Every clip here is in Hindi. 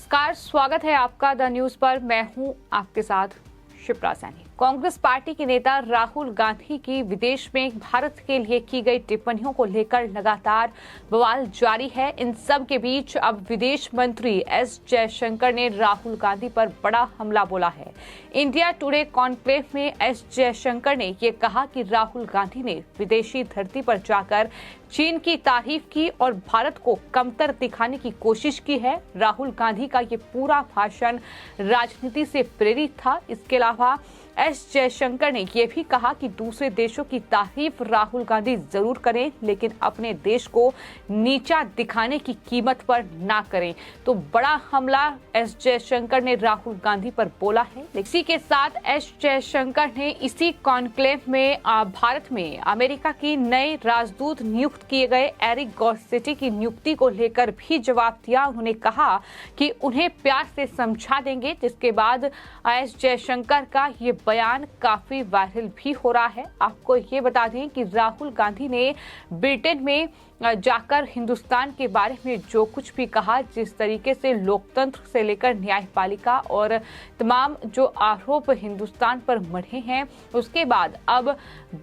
नमस्कार, स्वागत है आपका द न्यूज पर। मैं हूं आपके साथ शिप्रा सैनी। कांग्रेस पार्टी के नेता राहुल गांधी की विदेश में भारत के लिए की गई टिप्पणियों को लेकर लगातार बवाल जारी है। इन सब के बीच अब विदेश मंत्री एस जयशंकर ने राहुल गांधी पर बड़ा हमला बोला है। इंडिया टुडे कॉन्क्लेव में एस जयशंकर ने ये कहा कि राहुल गांधी ने विदेशी धरती पर जाकर चीन की तारीफ की और भारत को कमतर दिखाने की कोशिश की है। राहुल गांधी का ये पूरा भाषण राजनीति से प्रेरित था। इसके अलावा एस जयशंकर ने यह भी कहा कि दूसरे देशों की तारीफ राहुल गांधी जरूर करें, लेकिन अपने देश को नीचा दिखाने की कीमत पर ना करें। तो बड़ा हमला एस जयशंकर ने राहुल गांधी पर बोला है। इसी के साथ एस जयशंकर ने इसी कॉन्क्लेव में भारत में अमेरिका की नए राजदूत नियुक्त किए गए एरिक गॉर्सेटी की नियुक्ति को लेकर भी जवाब दिया। उन्होंने कहा कि उन्हें प्यार से समझा देंगे, जिसके बाद एस जयशंकर का ये बयान काफी वायरल भी हो रहा है। आपको ये बता दें कि राहुल गांधी ने ब्रिटेन में जाकर हिंदुस्तान के बारे में जो कुछ भी कहा, जिस तरीके से लोकतंत्र से लेकर न्यायपालिका और तमाम जो आरोप हिंदुस्तान पर मढ़े हैं, उसके बाद अब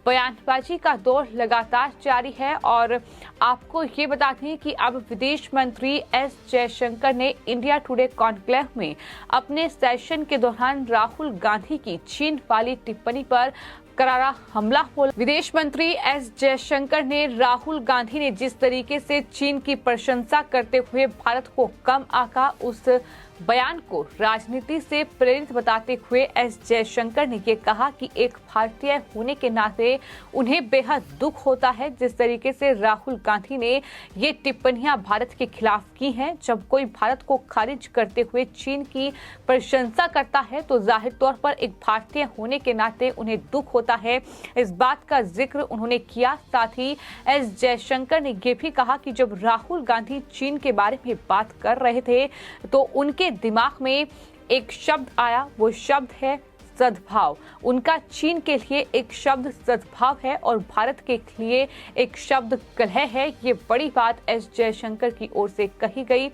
बयानबाजी का दौर लगातार जारी है। और आपको ये बता दें कि अब विदेश मंत्री एस जयशंकर ने इंडिया टुडे कॉन्क्लेव में अपने सेशन के दौरान राहुल गांधी की चीन वाली टिप्पणी पर करारा हमला बोला। विदेश मंत्री एस जयशंकर ने राहुल गांधी ने जिस तरीके से चीन की प्रशंसा करते हुए भारत को कम आंका, उस बयान को राजनीति से प्रेरित बताते हुए एस जयशंकर ने ये कहा कि एक भारतीय होने के नाते उन्हें बेहद दुख होता है जिस तरीके से राहुल गांधी ने ये टिप्पणियां भारत के खिलाफ की हैं। जब कोई भारत को खारिज करते हुए चीन की प्रशंसा करता है तो जाहिर तौर पर एक भारतीय होने के नाते उन्हें दुख होता है। इस बात का जिक्र उन्होंने किया। साथ ही एस जयशंकर ने ये भी कहा कि जब राहुल गांधी चीन के बारे में बात कर रहे थे तो उनके दिमाग में एक शब्द आया, वो शब्द है सद्भाव। उनका चीन के लिए एक शब्द सद्भाव है और भारत के लिए एक शब्द कलह है। ये बड़ी बात एस जयशंकर की ओर से कही गई।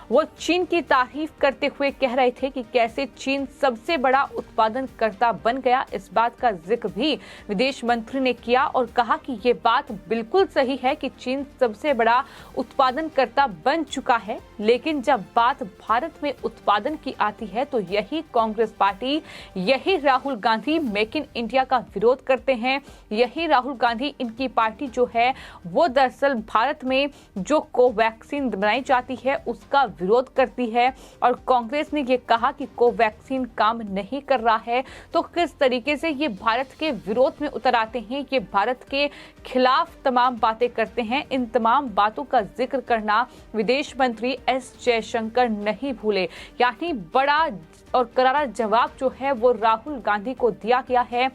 वो चीन की तारीफ करते हुए कह रहे थे कि कैसे चीन सबसे बड़ा उत्पादनकर्ता बन गया। इस बात का जिक्र भी विदेश मंत्री ने किया और कहा कि ये बात बिल्कुल सही है कि चीन सबसे बड़ा उत्पादनकर्ता बन चुका है, लेकिन जब बात भारत में उत्पादन की आती है तो यही कांग्रेस पार्टी, यही Rahul Gandhi make in India का विरोध करते हैं। यही राहुल गांधी, इनकी पार्टी जो है वो दरअसल भारत में जो कोवैक्सीन बनाई जाती है उसका विरोध करती है। और कांग्रेस ने ये कहा कि कोवैक्सीन काम नहीं कर रहा है, तो किस तरीके से ये भारत के विरोध में उतर आते हैं, ये भारत के खिलाफ तमाम बातें करते हैं। इन तमाम बातों का जिक्र करना विदेश मंत्री एस जयशंकर नहीं भूले। यानी बड़ा और करारा जवाब जो है वो राहुल गांधी को दिया गया है,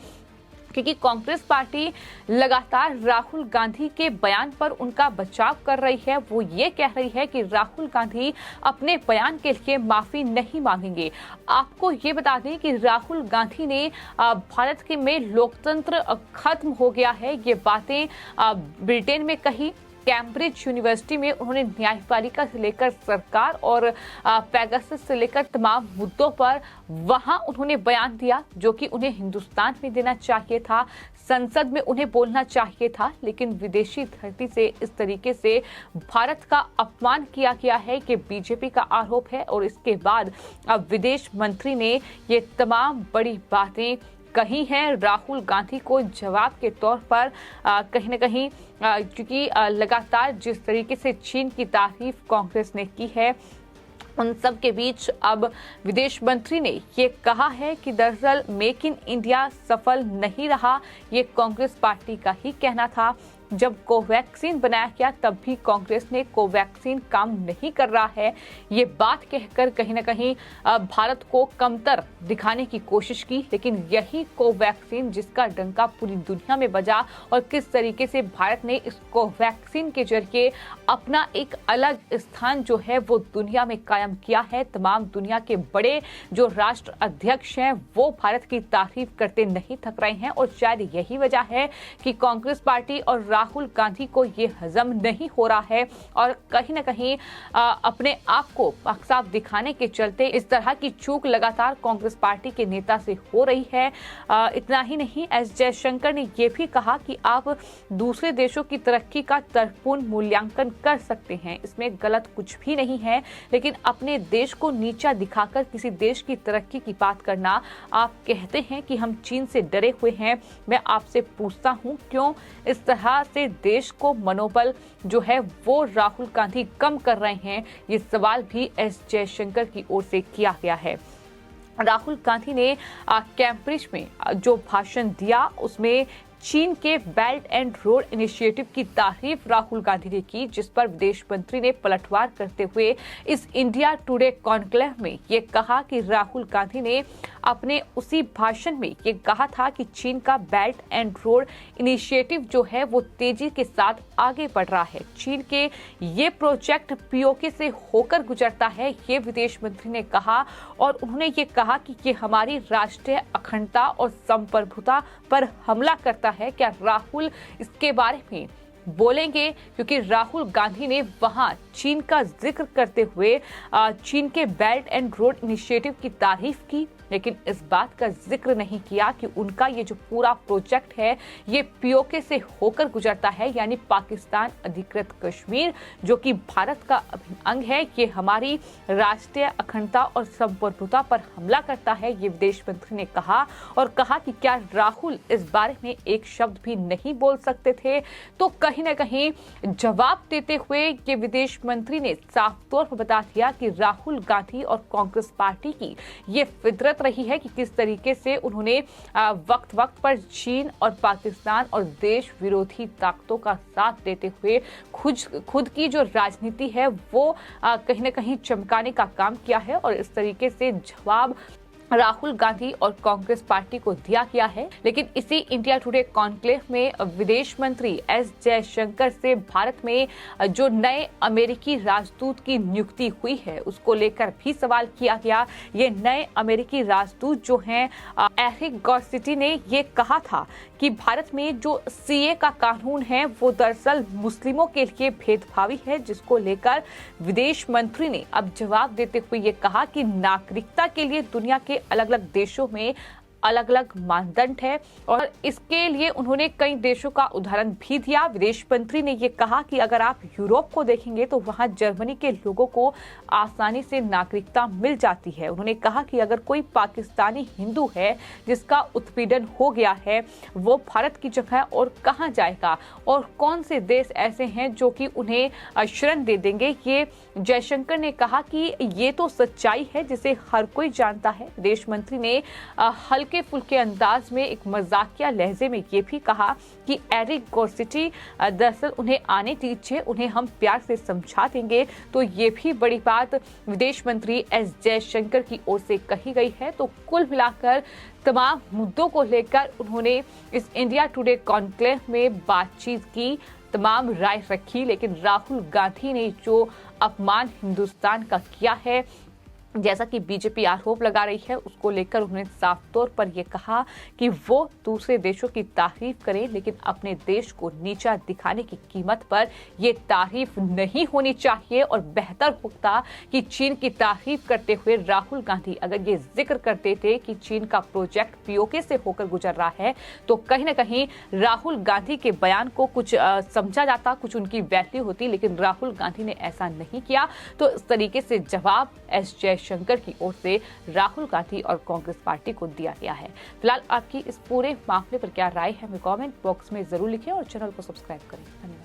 क्योंकि कांग्रेस पार्टी लगातार राहुल गांधी के बयान पर उनका बचाव कर रही है। वो ये कह रही है कि राहुल गांधी अपने बयान के लिए माफी नहीं मांगेंगे। आपको ये बता दें कि राहुल गांधी ने भारत के में लोकतंत्र खत्म हो गया है, ये बातें ब्रिटेन में कही। कैम्ब्रिज यूनिवर्सिटी में उन्होंने न्यायपालिका से लेकर सरकार और पेगासस से लेकर तमाम मुद्दों पर वहां उन्होंने बयान दिया, जो कि उन्हें हिंदुस्तान में देना चाहिए था, संसद में उन्हें बोलना चाहिए था। लेकिन विदेशी धरती से इस तरीके से भारत का अपमान किया गया है कि बीजेपी का आरोप है। और इसके बाद अब विदेश मंत्री ने ये तमाम बड़ी बातें कही हैं राहुल गांधी को जवाब के तौर पर। कहीं न कहीं क्योंकि लगातार जिस तरीके से चीन की तारीफ कांग्रेस ने की है, उन सब के बीच अब विदेश मंत्री ने ये कहा है कि दरअसल मेक इन इंडिया सफल नहीं रहा। ये कांग्रेस पार्टी का ही कहना था। जब कोवैक्सीन बनाया गया तब भी कांग्रेस ने कोवैक्सीन काम नहीं कर रहा है, ये बात कहकर कहीं ना कहीं भारत को कमतर दिखाने की कोशिश की। लेकिन यही कोवैक्सीन जिसका डंका पूरी दुनिया में बजा और किस तरीके से भारत ने इस कोवैक्सीन के जरिए अपना एक अलग स्थान जो है वो दुनिया में कायम किया है। तमाम दुनिया के बड़े जो राष्ट्र अध्यक्ष हैं वो भारत की तारीफ करते नहीं थक रहे हैं। और शायद यही वजह है कि कांग्रेस पार्टी और राहुल गांधी को ये हजम नहीं हो रहा है और कहीं ना कहीं अपने आप को साफ दिखाने के चलते इस तरह की चूक लगातार कांग्रेस पार्टी के नेता से हो रही है। इतना ही नहीं, एस जयशंकर ने यह भी कहा कि आप दूसरे देशों की तरक्की का तर्कपूर्ण मूल्यांकन कर सकते हैं, इसमें गलत कुछ भी नहीं है, लेकिन अपने देश को नीचा दिखाकर किसी देश की तरक्की की बात करना, आप कहते हैं कि हम चीन से डरे हुए हैं। मैं आपसे पूछता हूं, क्यों इस तरह से देश को मनोबल जो है वो राहुल गांधी कम कर रहे हैं? ये सवाल भी एस जयशंकर की ओर से किया गया है। राहुल गांधी ने कैम्ब्रिज में जो भाषण दिया उसमें चीन के बेल्ट एंड रोड इनिशिएटिव की तारीफ राहुल गांधी ने की, जिस पर विदेश मंत्री ने पलटवार करते हुए इस इंडिया टुडे कॉन्क्लेव में ये कहा कि राहुल गांधी ने अपने उसी भाषण में ये कहा था कि चीन का बेल्ट एंड रोड इनिशिएटिव जो है वो तेजी के साथ आगे बढ़ रहा है। चीन के ये प्रोजेक्ट पीओके से होकर गुजरता है, ये विदेश मंत्री ने कहा और उन्होंने ये कहा कि ये हमारी राष्ट्रीय अखंडता और संप्रभुता पर हमला करता है। क्या राहुल इसके बारे में बोलेंगे? क्योंकि राहुल गांधी ने वहां चीन का जिक्र करते हुए चीन के बेल्ट एंड रोड इनिशिएटिव की तारीफ की, लेकिन इस बात का जिक्र नहीं किया कि उनका ये जो पूरा प्रोजेक्ट है ये पीओके से होकर गुजरता है, यानी पाकिस्तान अधिकृत कश्मीर जो कि भारत का अभिन्न अंग है, ये हमारी राष्ट्रीय अखंडता और संप्रभुता पर हमला करता है, ये विदेश मंत्री ने कहा। और कहा कि क्या राहुल इस बारे में एक शब्द भी नहीं बोल सकते थे? तो कहीं ना कहीं जवाब देते हुए ये विदेश मंत्री ने साफ तौर पर बता दिया कि राहुल गांधी और कांग्रेस पार्टी की ये फितरत रही है कि किस तरीके से उन्होंने वक्त वक्त पर चीन और पाकिस्तान और देश विरोधी ताकतों का साथ देते हुए खुद की जो राजनीति है वो कहीं ना कहीं चमकाने का काम किया है और इस तरीके से जवाब राहुल गांधी और कांग्रेस पार्टी को दिया गया है। लेकिन इसी इंडिया टुडे कॉन्क्लेव में विदेश मंत्री एस जयशंकर से भारत में जो नए अमेरिकी राजदूत की नियुक्ति हुई है उसको लेकर भी सवाल किया गया। ये नए अमेरिकी राजदूत जो हैं एरिक गॉर्सिटी ने ये कहा था कि भारत में जो सीए का कानून है वो दरअसल मुस्लिमों के लिए भेदभावी है, जिसको लेकर विदेश मंत्री ने अब जवाब देते हुए ये कहा कि नागरिकता के लिए दुनिया के अलग अलग देशों में अलग अलग मानदंड है और इसके लिए उन्होंने कई देशों का उदाहरण भी दिया। विदेश मंत्री ने यह कहा कि अगर आप यूरोप को देखेंगे तो वहां जर्मनी के लोगों को आसानी से नागरिकता मिल जाती है। उन्होंने कहा कि अगर कोई पाकिस्तानी हिंदू है जिसका उत्पीड़न हो गया है वो भारत की जगह और कहां जाएगा और कौन से देश ऐसे हैं जो कि उन्हें शरण दे देंगे। ये जयशंकर ने कहा कि ये तो सच्चाई है जिसे हर कोई जानता है। विदेश मंत्री ने हल्के फुल्के अंदाज में एक मजाकिया लहजे में ये भी कहा कि एरिक गॉर्सिटी दरअसल उन्हें आने दीजिए, उन्हें हम प्यार से समझा देंगे। तो ये भी बड़ी बात विदेश मंत्री एस जयशंकर की ओर से कही गई है। तो कुल मिलाकर तमाम मुद्दों को लेकर उन्होंने इस इंडिया टुडे कॉन्क्लेव में बातचीत की, तमाम राय रखी, लेकिन राहुल गांधी ने जो अपमान हिंदुस्तान का किया है, जैसा कि बीजेपी आरोप लगा रही है, उसको लेकर उन्होंने साफ तौर पर यह कहा कि वो दूसरे देशों की तारीफ करें, लेकिन अपने देश को नीचा दिखाने की कीमत पर यह तारीफ नहीं होनी चाहिए। और बेहतर होता कि चीन की तारीफ करते हुए राहुल गांधी अगर ये जिक्र करते थे कि चीन का प्रोजेक्ट पीओके से होकर गुजर रहा है तो कहीं ना कहीं राहुल गांधी के बयान को कुछ समझा जाता, कुछ उनकी वैल्यू होती, लेकिन राहुल गांधी ने ऐसा नहीं किया। तो इस तरीके से जवाब एस जयशंकर की ओर से राहुल गांधी और कांग्रेस पार्टी को दिया गया है। फिलहाल आपकी इस पूरे मामले पर क्या राय है हमें कमेंट बॉक्स में जरूर लिखें और चैनल को सब्सक्राइब करें। धन्यवाद।